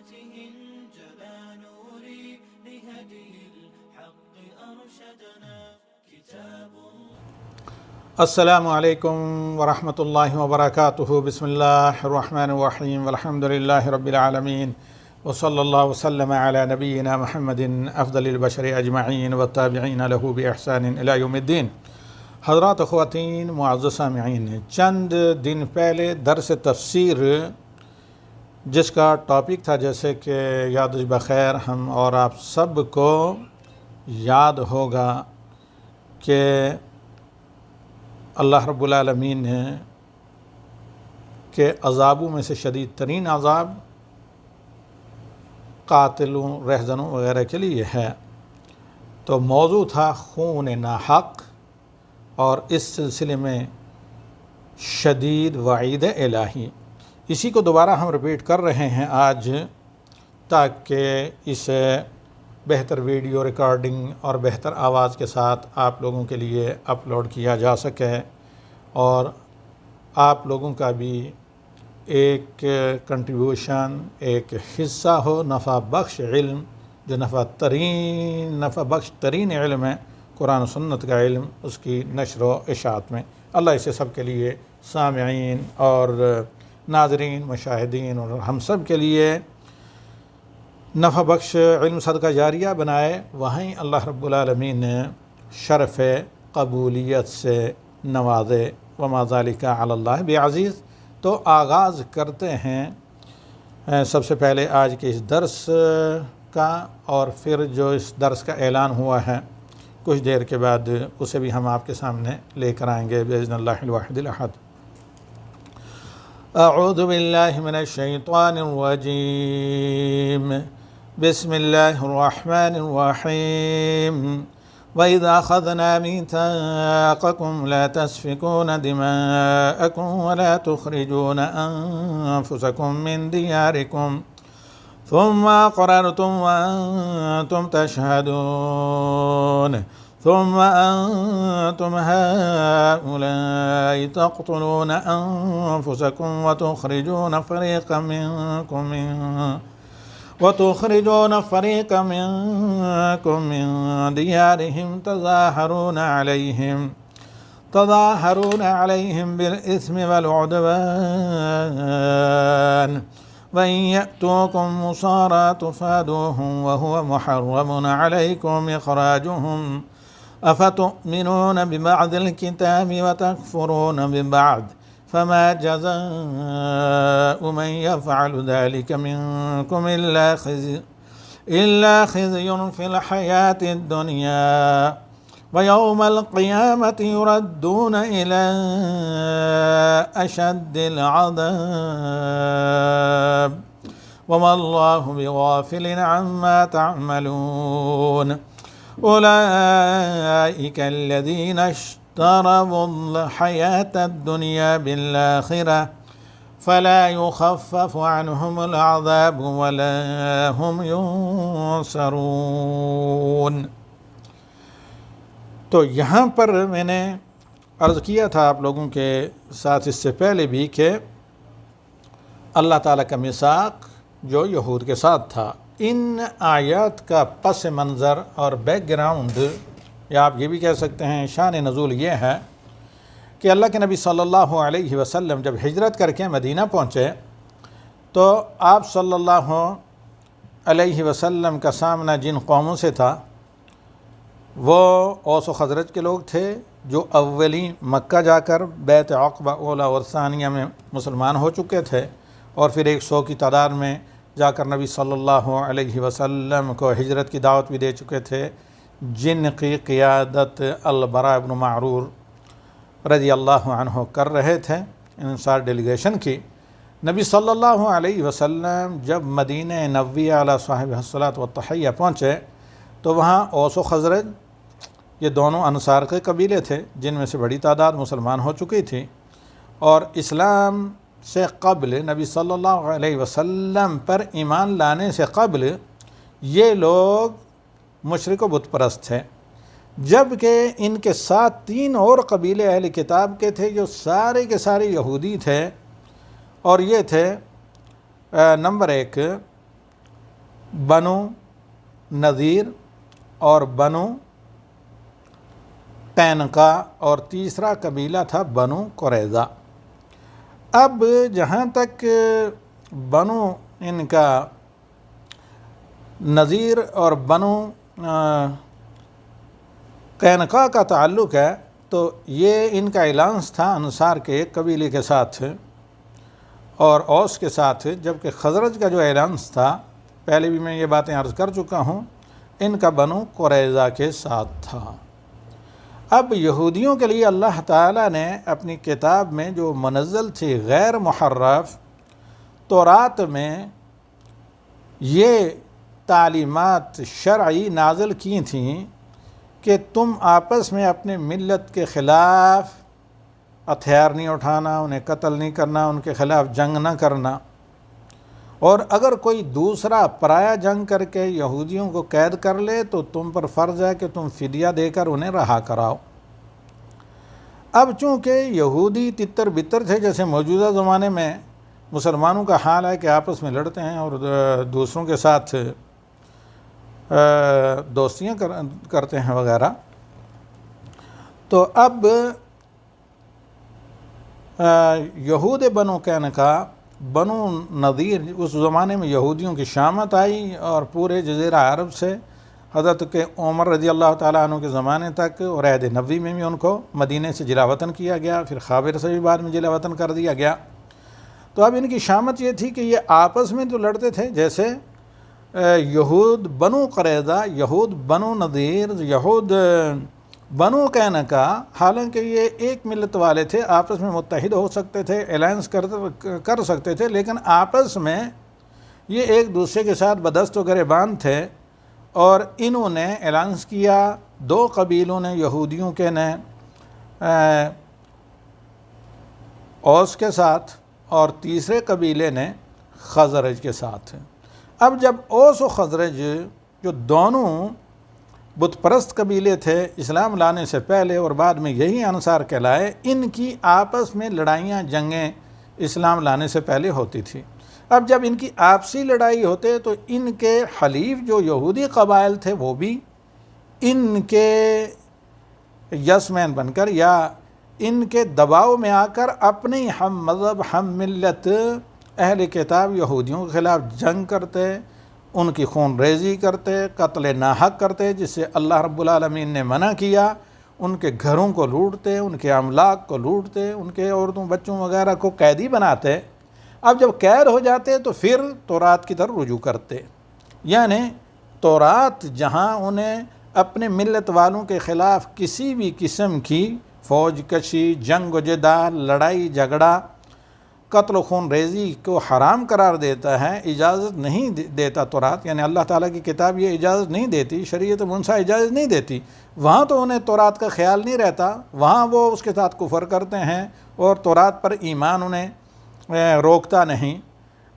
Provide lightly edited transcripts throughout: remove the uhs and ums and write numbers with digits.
آياته جلا نوري لهدي الحق أرشدنا كتاب السلام علیکم ورحمۃ اللہ وبرکاتہ۔ بسم اللہ الرحمن الرحیم والحمد للہ رب العالمین وصلی اللہ وسلم علی نبینا محمد افضل البشر اجمعین والتابعین لہ بإحسان الی یوم الدین۔ حضرات خواتین معزز سامعین، چند دن پہلے درس تفسیر جس کا ٹاپک تھا، جیسے کہ یاد بخیر ہم اور آپ سب کو یاد ہوگا کہ اللہ رب العالمین نے کہ عذابوں میں سے شدید ترین عذاب قاتلوں، رہزنوں وغیرہ کے لیے ہے۔ تو موضوع تھا خون ناحق، اور اس سلسلے میں شدید وعید الہی۔ اسی کو دوبارہ ہم رپیٹ کر رہے ہیں آج، تاکہ اسے بہتر ویڈیو ریکارڈنگ اور بہتر آواز کے ساتھ آپ لوگوں کے لیے اپلوڈ کیا جا سکے، اور آپ لوگوں کا بھی ایک کنٹریبیوشن، ایک حصہ ہو نفع بخش علم، جو نفع بخش ترین علم ہے قرآن و سنت کا علم، اس کی نشر و اشاعت میں۔ اللہ اسے سب کے لیے، سامعین اور ناظرین، مشاہدین اور ہم سب کے لیے نفع بخش علم صدقہ جاریہ بنائے۔ وہیں اللہ رب العالمین نے شرف قبولیت سے نوازے، وما ذالک علی اللہ بعزیز۔ تو آغاز کرتے ہیں سب سے پہلے آج کے اس درس کا، اور پھر جو اس درس کا اعلان ہوا ہے کچھ دیر کے بعد اسے بھی ہم آپ کے سامنے لے کر آئیں گے باذن اللہ الواحد الاحد۔ اعوذ باللہ من الشیطان الرجیم، بسم اللہ الرحمن الرحیم۔ وَإِذَا أَخَذْنَا مِيثَاقَكُمْ لَا تَسْفِكُونَ دِمَاءَكُمْ وَلَا تُخْرِجُونَ أَنفُسَكُمْ مِنْ دِيَارِكُمْ ثُمَّ أَقْرَرْتُمْ وَأَنْتُمْ تَشْهَدُونَ ثُمَّ أَنْتُمْ هَؤُلَاءِ تَقْتُلُونَ أَنفُسَكُمْ وتخرجون فريقا منكم من ديارهم تظاهرون عليهم بالإثم والعدوان وإن يأتوكم مصارى تفادوهم وهو محرم عليكم إخراجهم أفتؤمنون ببعض الكتاب وتكفرون ببعض فما جزاء من يفعل ذلك منكم إلا خزي في الحياة الدنيا ويوم القيامة يردون إلى أشد العذاب وما الله بغافل عما تعملون أولئك الذين اشتروا الحياة الدنيا بالآخرة فلا يخفف عنهم العذاب ولا هم ينصرون۔ تو یہاں پر میں نے عرض کیا تھا آپ لوگوں کے ساتھ اس سے پہلے بھی کہ اللہ تعالیٰ کا میثاق جو یہود کے ساتھ تھا، ان آیات کا پس منظر اور بیک گراؤنڈ، یا آپ یہ بھی کہہ سکتے ہیں شان نزول، یہ ہے کہ اللہ کے نبی صلی اللہ علیہ وسلم جب ہجرت کر کے مدینہ پہنچے تو آپ صلی اللہ علیہ وسلم کا سامنا جن قوموں سے تھا وہ اوس و خزرج کے لوگ تھے، جو اولین مکہ جا کر بیعت عقبہ اولیٰ اور ثانیہ میں مسلمان ہو چکے تھے، اور پھر 100 کی تعداد میں جا کر نبی صلی اللہ علیہ وسلم کو ہجرت کی دعوت بھی دے چکے تھے، جن کی قیادت البراء بن معرور رضی اللہ عنہ کر رہے تھے، انصار ڈیلیگیشن کی۔ نبی صلی اللہ علیہ وسلم جب مدینہ نبویہ علی صاحب الصلاۃ والتحیہ پہنچے تو وہاں اوس و خزرج یہ دونوں انصار کے قبیلے تھے، جن میں سے بڑی تعداد مسلمان ہو چکی تھی، اور اسلام سے قبل نبی صلی اللہ علیہ وسلم پر ایمان لانے سے قبل یہ لوگ مشرک و بت پرست تھے، جبکہ ان کے ساتھ 3 اور قبیلے اہل کتاب کے تھے جو سارے کے سارے یہودی تھے، اور یہ تھے نمبر 1 بنو نذیر اور بنو قینقاع، اور تیسرا قبیلہ تھا بنو قریظہ۔ اب جہاں تک بنو ان کا نذیر اور بنو قینقاع کا تعلق ہے تو یہ ان کا اعلانس تھا انصار کے ایک قبیلے کے ساتھ اور اوس کے ساتھ، جبکہ خزرج کا جو اعلانس تھا پہلے بھی میں یہ باتیں عرض کر چکا ہوں، ان کا بنو قریظہ کے ساتھ تھا۔ اب یہودیوں کے لیے اللہ تعالیٰ نے اپنی کتاب میں جو منزل تھی غیر محرف تورات میں یہ تعلیمات شرعی نازل کی تھیں کہ تم آپس میں اپنے ملت کے خلاف ہتھیار نہیں اٹھانا، انہیں قتل نہیں کرنا، ان کے خلاف جنگ نہ کرنا، اور اگر کوئی دوسرا پرایا جنگ کر کے یہودیوں کو قید کر لے تو تم پر فرض ہے کہ تم فدیہ دے کر انہیں رہا کراؤ۔ اب چونکہ یہودی تتر بتر تھے، جیسے موجودہ زمانے میں مسلمانوں کا حال ہے کہ آپس میں لڑتے ہیں اور دوسروں کے ساتھ دوستیاں کرتے ہیں وغیرہ، تو اب یہود بنو قینقاع بنو نذیر، اس زمانے میں یہودیوں کی شامت آئی اور پورے جزیرہ عرب سے حضرت کہ عمر رضی اللہ تعالیٰ عنہ کے زمانے تک اور عہد نبوی میں بھی ان کو مدینے سے جلا وطن کیا گیا، پھر خابر سے بھی بعد میں جلا وطن کر دیا گیا۔ تو اب ان کی شامت یہ تھی کہ یہ آپس میں تو لڑتے تھے، جیسے یہود بنو قریظہ، یہود بنو نذیر، یہود بنو قینقاع، حالانکہ یہ ایک ملت والے تھے، آپس میں متحد ہو سکتے تھے، الائنس کر سکتے تھے، لیکن آپس میں یہ ایک دوسرے کے ساتھ بدست و گریبان تھے، اور انہوں نے الائنس کیا، دو قبیلوں نے یہودیوں کے نے اوس کے ساتھ اور تیسرے قبیلے نے خزرج کے ساتھ۔ اب جب اوس و خزرج جو دونوں بت پرست قبیلے تھے اسلام لانے سے پہلے اور بعد میں یہی انصار کہلائے، ان کی آپس میں لڑائیاں جنگیں اسلام لانے سے پہلے ہوتی تھی۔ اب جب ان کی آپسی لڑائی ہوتے تو ان کے حلیف جو یہودی قبائل تھے وہ بھی ان کے یسمین بن کر یا ان کے دباؤ میں آ کر اپنے ہم مذہب ہم ملت اہل کتاب یہودیوں کے خلاف جنگ کرتے، ان کی خون ریزی کرتے، قتل ناحق کرتے، جس سے اللہ رب العالمین نے منع کیا، ان کے گھروں کو لوٹتے، ان کے املاک کو لوٹتے، ان کے عورتوں بچوں وغیرہ کو قیدی بناتے۔ اب جب قید ہو جاتے تو پھر تورات کی طرف رجوع کرتے، یعنی تورات جہاں انہیں اپنے ملت والوں کے خلاف کسی بھی قسم کی فوج کشی، جنگ و جدال، لڑائی جھگڑا، قتل و خون ریزی کو حرام قرار دیتا ہے، اجازت نہیں دیتا تورات، یعنی اللہ تعالیٰ کی کتاب یہ اجازت نہیں دیتی، شریعت منصا اجازت نہیں دیتی، وہاں تو انہیں تورات کا خیال نہیں رہتا، وہاں وہ اس کے ساتھ کفر کرتے ہیں اور تورات پر ایمان انہیں روکتا نہیں۔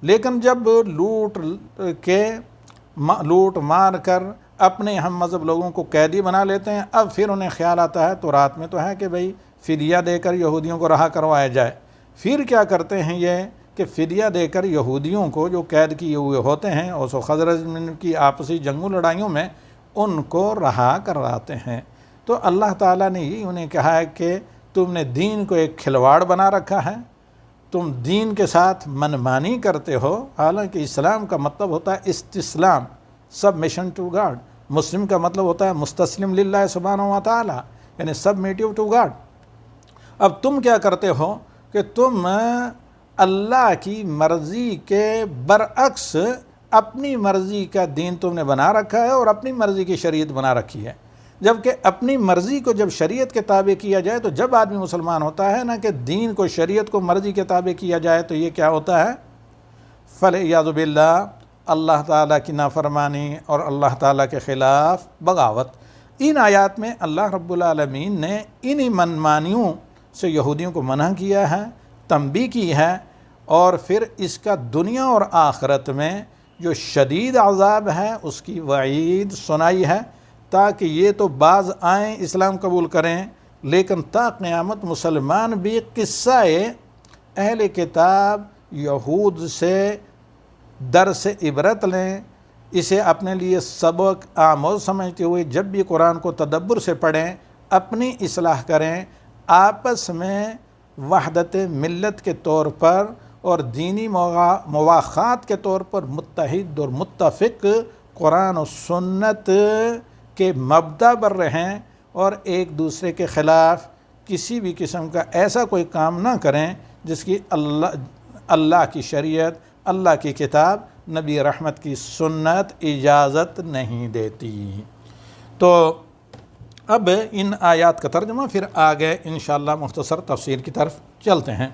لیکن جب لوٹ مار کر اپنے ہم مذہب لوگوں کو قیدی بنا لیتے ہیں، اب پھر انہیں خیال آتا ہے تورات میں تو ہے کہ بھئی فدیہ دے کر یہودیوں کو رہا کروایا جائے۔ پھر کیا کرتے ہیں یہ کہ فدیہ دے کر یہودیوں کو جو قید کیے ہوئے ہوتے ہیں اوس و خزرج کی آپسی جنگوں لڑائیوں میں ان کو رہا کرواتے ہیں۔ تو اللہ تعالیٰ نے یہ انہیں کہا ہے کہ تم نے دین کو ایک کھلواڑ بنا رکھا ہے، تم دین کے ساتھ منمانی کرتے ہو، حالانکہ اسلام کا مطلب ہوتا ہے استسلام، سبمیشن ٹو گاڈ۔ مسلم کا مطلب ہوتا ہے مستسلم للہ سبحانہ و تعالی، یعنی سبمیٹیو ٹو گاڈ۔ اب تم کیا کرتے ہو کہ تم اللہ کی مرضی کے برعکس اپنی مرضی کا دین تم نے بنا رکھا ہے اور اپنی مرضی کی شریعت بنا رکھی ہے، جبکہ اپنی مرضی کو جب شریعت کے تابع کیا جائے تو جب آدمی مسلمان ہوتا ہے نا کہ دین کو شریعت کو مرضی کے تابع کیا جائے تو یہ کیا ہوتا ہے؟ فَلْعِيَاذُ بِاللَّهِ، اللہ تعالیٰ کی نافرمانی اور اللہ تعالیٰ کے خلاف بغاوت۔ ان آیات میں اللہ رب العالمین نے انہی منمانیوں سے یہودیوں کو منع کیا ہے، تنبیہ کی ہے، اور پھر اس کا دنیا اور آخرت میں جو شدید عذاب ہے اس کی وعید سنائی ہے، تاکہ یہ تو بعض آئیں اسلام قبول کریں، لیکن تا قیامت مسلمان بھی قصہ اہل کتاب یہود سے درس عبرت لیں، اسے اپنے لیے سبق آموز سمجھتے ہوئے جب بھی قرآن کو تدبر سے پڑھیں، اپنی اصلاح کریں، آپس میں وحدت ملت کے طور پر اور دینی مواخات کے طور پر متحد اور متفق قرآن و سنت کے مبدا پر رہیں، اور ایک دوسرے کے خلاف کسی بھی قسم کا ایسا کوئی کام نہ کریں جس کی اللہ کی شریعت، اللہ کی کتاب، نبی رحمت کی سنت اجازت نہیں دیتی۔ تو اب ان آیات کا ترجمہ پھر آگے انشاءاللہ مختصر تفسیر کی طرف چلتے ہیں۔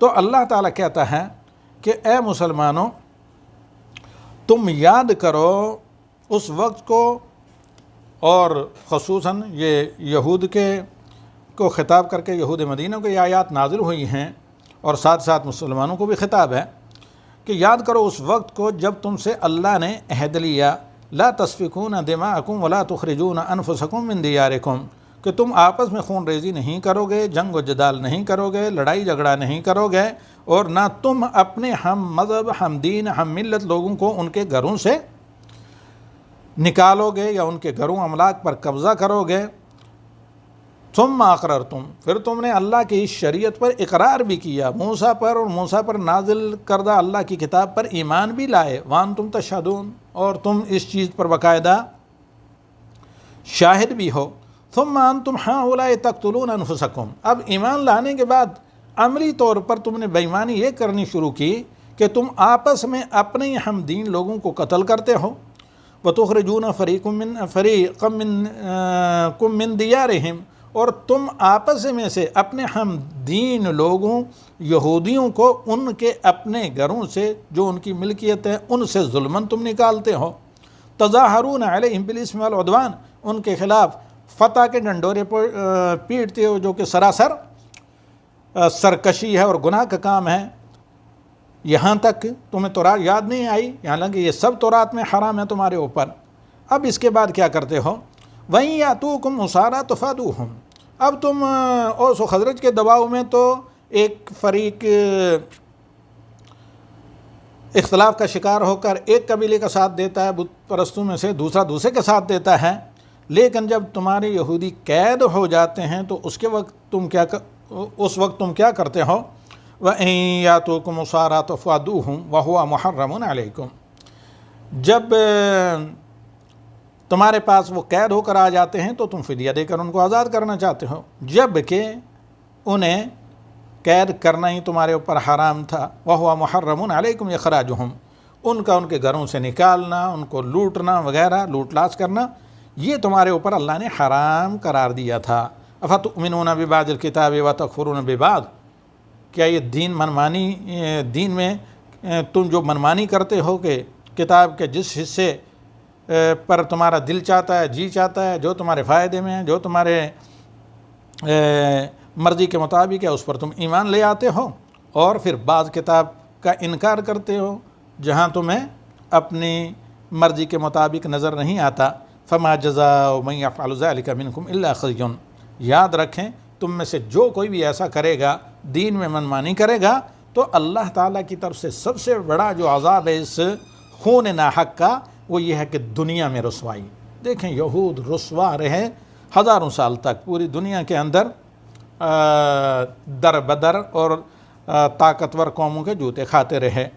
تو اللہ تعالیٰ کہتا ہے کہ اے مسلمانوں، تم یاد کرو اس وقت کو، اور خصوصاً یہ یہود کو خطاب کر کے یہود مدینہ کو یہ آیات نازل ہوئی ہیں، اور ساتھ ساتھ مسلمانوں کو بھی خطاب ہے کہ یاد کرو اس وقت کو جب تم سے اللہ نے عہد لیا، لا تسفکون دماءکم ولا تخرجون انفسکم من دیارکم، کہ تم آپس میں خون ریزی نہیں کرو گے، جنگ و جدال نہیں کرو گے، لڑائی جھگڑا نہیں کرو گے، اور نہ تم اپنے ہم مذہب، ہم دین، ہم ملت لوگوں کو ان کے گھروں سے نکالو گے یا ان کے گھروں املاک پر قبضہ کرو گے۔ ثم اقررتم، پھر تم نے اللہ کی اس شریعت پر اقرار بھی کیا، موسیٰ پر اور موسیٰ پر نازل کردہ اللہ کی کتاب پر ایمان بھی لائے، وانتم تشہدون، اور تم اس چیز پر باقاعدہ شاہد بھی ہو۔ ثم انتم ہؤلاء تقتلون انفسکم، اب ایمان لانے کے بعد عملی طور پر تم نے بے ایمانی یہ کرنی شروع کی کہ تم آپس میں اپنے ہم دین لوگوں کو قتل کرتے ہو۔ وتخرجون فریقا منکم من دیارہم، اور تم آپس میں سے اپنے ہم دین لوگوں یہودیوں کو ان کے اپنے گھروں سے جو ان کی ملکیت ہے ان سے ظلماً تم نکالتے ہو۔ تظاہرون علیہم بالاسم والعدوان، ان کے خلاف فتح کے ڈنڈورے پر پیٹتے ہو، جو کہ سراسر سرکشی ہے اور گناہ کا کام ہے۔ یہاں تک تمہیں تورات یاد نہیں آئی، حالانکہ یہ سب تورات میں حرام ہے تمہارے اوپر۔ اب اس کے بعد کیا کرتے ہو؟ وَإِن يَأْتُوكُمْ أُسَارَىٰ تُفَادُوهُمْ، اب تم اوس و خزرج کے دباؤ میں تو ایک فریق اختلاف کا شکار ہو کر ایک قبیلے کا ساتھ دیتا ہے بت پرستوں میں سے، دوسرا دوسرے کا ساتھ دیتا ہے، لیکن جب تمہارے یہودی قید ہو جاتے ہیں تو اس وقت تم کیا کرتے ہو؟ وَإِن يَأْتُوكُمْ أُسَارَىٰ تُفَادُوهُمْ وَهُوَ مُحَرَّمٌ عَلَيْكُمْ، جب تمہارے پاس وہ قید ہو کر آ جاتے ہیں تو تم فدیہ دے کر ان کو آزاد کرنا چاہتے ہو، جب کہ انہیں قید کرنا ہی تمہارے اوپر حرام تھا۔ وَهُوَ مُحَرَّمٌ عَلَيْكُمْ إِخْرَاجُهُمْ، ان کا ان کے گھروں سے نکالنا، ان کو لوٹنا وغیرہ، لوٹ لاش کرنا، یہ تمہارے اوپر اللہ نے حرام قرار دیا تھا۔ أَفَتُؤْمِنُونَ بِبَعْضِ الْكِتَابِ وَتَكْفُرُونَ بِبَعْضٍ، کیا یہ دین میں تم جو منمانی کرتے ہو کہ کتاب کے جس حصے پر تمہارا دل چاہتا ہے، جی چاہتا ہے، جو تمہارے فائدے میں ہے، جو تمہارے مرضی کے مطابق ہے، اس پر تم ایمان لے آتے ہو، اور پھر بعض کتاب کا انکار کرتے ہو جہاں تمہیں اپنی مرضی کے مطابق نظر نہیں آتا۔ فما جزاء من يفعل ذلك منكم الا خزي، یاد رکھیں تم میں سے جو کوئی بھی ایسا کرے گا، دین میں منمانی کرے گا، تو اللہ تعالیٰ کی طرف سے سب سے بڑا جو عذاب ہے اس خون ناحق کا، وہ یہ ہے کہ دنیا میں رسوائی۔ دیکھیں یہود رسوا رہے ہزاروں سال تک پوری دنیا کے اندر، در بدر اور طاقتور قوموں کے جوتے کھاتے رہے،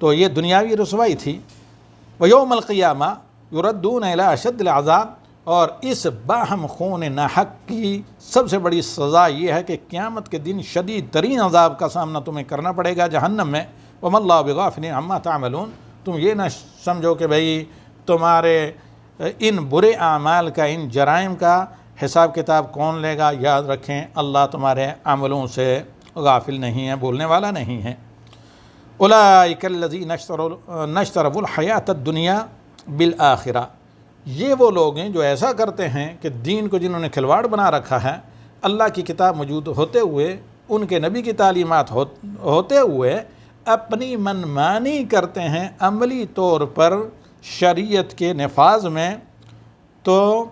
تو یہ دنیاوی رسوائی تھی۔ وَيَوْمَ الْقِيَامَةِ يُرَدُّونَ إِلَىٰ أَشَدِّ الْعَذَابِ، اور اس باہم خون ناحق کی سب سے بڑی سزا یہ ہے کہ قیامت کے دن شدید ترین عذاب کا سامنا تمہیں کرنا پڑے گا جہنم میں۔ وَمَا اللَّهُ بِغَافِلٍ عَمَّا تَعْمَلُونَ، تم یہ نہ سمجھو کہ بھئی تمہارے ان برے اعمال کا، ان جرائم کا حساب کتاب کون لے گا، یاد رکھیں اللہ تمہارے عملوں سے غافل نہیں ہے، بولنے والا نہیں ہے۔ اولئک الذین اشتروا الحیاۃ الدنیا بالآخرہ، یہ وہ لوگ ہیں جو ایسا کرتے ہیں کہ دین کو جنہوں نے کھلواڑ بنا رکھا ہے، اللہ کی کتاب موجود ہوتے ہوئے، ان کے نبی کی تعلیمات ہوتے ہوئے اپنی منمانی کرتے ہیں عملی طور پر شریعت کے نفاذ میں، تو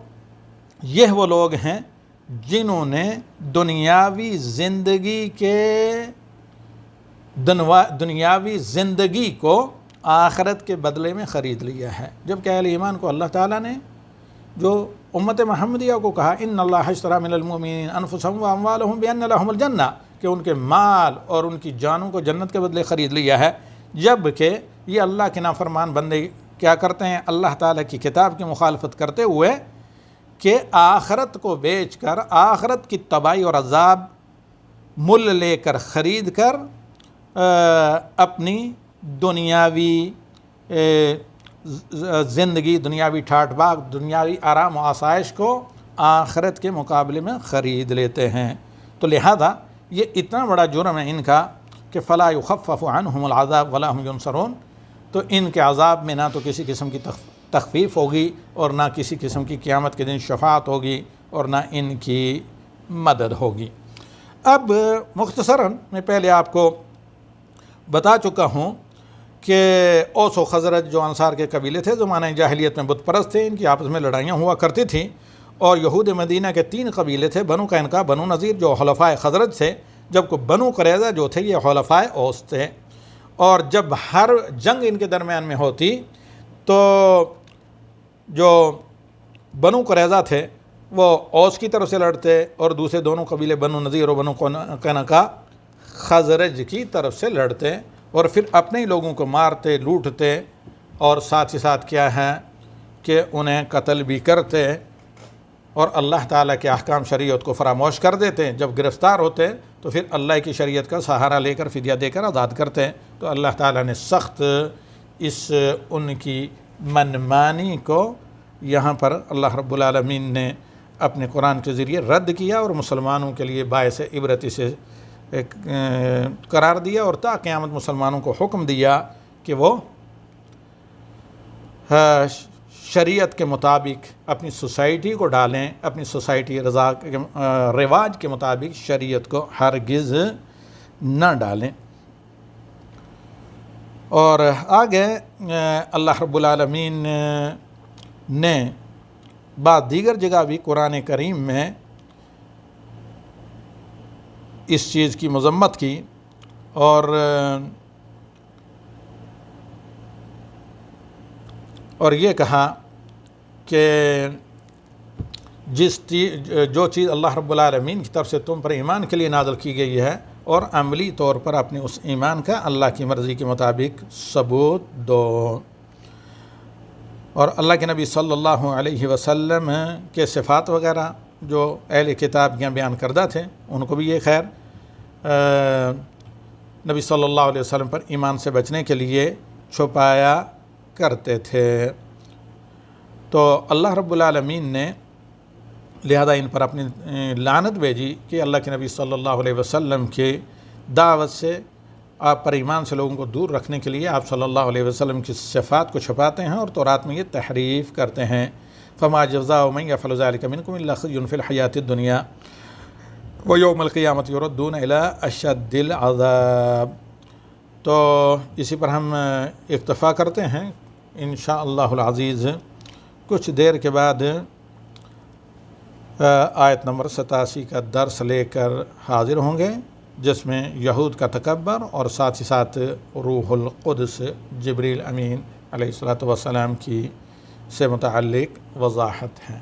یہ وہ لوگ ہیں جنہوں نے دنیاوی زندگی کو آخرت کے بدلے میں خرید لیا ہے، جبکہ اہل ایمان کو اللہ تعالیٰ نے جو امت محمدیہ کو کہا ان اللہ اشتری من المؤمنین انفسهم واموالهم بان لهم الجنہ، کہ ان کے مال اور ان کی جانوں کو جنت کے بدلے خرید لیا ہے، جبکہ یہ اللہ کے نافرمان بندے کیا کرتے ہیں؟ اللہ تعالیٰ کی کتاب کی مخالفت کرتے ہوئے کہ آخرت کو بیچ کر، آخرت کی تباہی اور عذاب مل لے کر خرید کر اپنی دنیاوی زندگی، دنیاوی ٹھاٹ باغ، دنیاوی آرام و آسائش کو آخرت کے مقابلے میں خرید لیتے ہیں۔ تو لہذا یہ اتنا بڑا جرم ہے ان کا کہ فلا یخفف عنہم العذاب ولا هم ینصرون، تو ان کے عذاب میں نہ تو کسی قسم کی تخفیف ہوگی اور نہ کسی قسم کی قیامت کے دن شفاعت ہوگی اور نہ ان کی مدد ہوگی۔ اب مختصراً میں پہلے آپ کو بتا چکا ہوں کہ اوس و خزرج جو انصار کے قبیلے تھے، زمانہ جاہلیت میں بت پرست تھے، ان کی آپس میں لڑائیاں ہوا کرتی تھیں، اور یہود مدینہ کے 3 قبیلے تھے، بنو قینقاع، بنو نذیر جو حلفائے خزرج تھے، جبکہ بنو قریظہ جو تھے یہ حلفائے اوس تھے، اور جب ہر جنگ ان کے درمیان میں ہوتی تو جو بنو قریظہ تھے وہ اوس کی طرف سے لڑتے اور دوسرے دونوں قبیلے بنو نذیر اور بنو قینقاع خزرج کی طرف سے لڑتے، اور پھر اپنے ہی لوگوں کو مارتے، لوٹتے، اور ساتھ ہی ساتھ کیا ہے کہ انہیں قتل بھی کرتے اور اللہ تعالیٰ کے احکام شریعت کو فراموش کر دیتے۔ جب گرفتار ہوتے تو پھر اللہ کی شریعت کا سہارا لے کر فدیہ دے کر آزاد کرتے۔ تو اللہ تعالیٰ نے سخت اس ان کی منمانی کو یہاں پر اللہ رب العالمین نے اپنے قرآن کے ذریعے رد کیا اور مسلمانوں کے لیے باعث عبرت اسے قرار دیا، اور تا قیامت مسلمانوں کو حکم دیا کہ وہ شریعت کے مطابق اپنی سوسائٹی کو ڈالیں، اپنی سوسائٹی رواج کے مطابق شریعت کو ہرگز نہ ڈالیں۔ اور آگے اللہ رب العالمین نے بعض دیگر جگہ بھی قرآن کریم میں اس چیز کی مذمت کی، اور یہ کہا کہ جو چیز اللہ رب العالمین کی طرف سے تم پر ایمان کے لیے نازل کی گئی ہے، اور عملی طور پر اپنے اس ایمان کا اللہ کی مرضی کے مطابق ثبوت دو۔ اور اللہ کے نبی صلی اللہ علیہ وسلم کے صفات وغیرہ جو اہل کتاب یہاں بیان کردہ تھے، ان کو بھی یہ خیر نبی صلی اللہ علیہ وسلم پر ایمان سے بچنے کے لیے چھپایا کرتے تھے۔ تو اللہ رب العالمین نے لہذا ان پر اپنی لعنت بھیجی کہ اللہ کے نبی صلی اللہ علیہ وسلم کی دعوت سے، آپ پر ایمان سے لوگوں کو دور رکھنے کے لیے آپ صلی اللہ علیہ وسلم کی صفات کو چھپاتے ہیں اور تورات میں یہ تحریف کرتے ہیں۔ فما جزاء من يفعل ذلك منكم الا خزي في الحياة الدنيا ويوم القيامة يردون الى اشد العذاب۔ تو اسی پر ہم اکتفا کرتے ہیں، انشاءاللہ العزیز کچھ دیر کے بعد آیت نمبر 87 کا درس لے کر حاضر ہوں گے، جس میں یہود کا تکبر اور ساتھ ہی ساتھ روح القدس جبریل امین علیہ الصلوۃ والسلام کی سے متعلق وضاحت ہے۔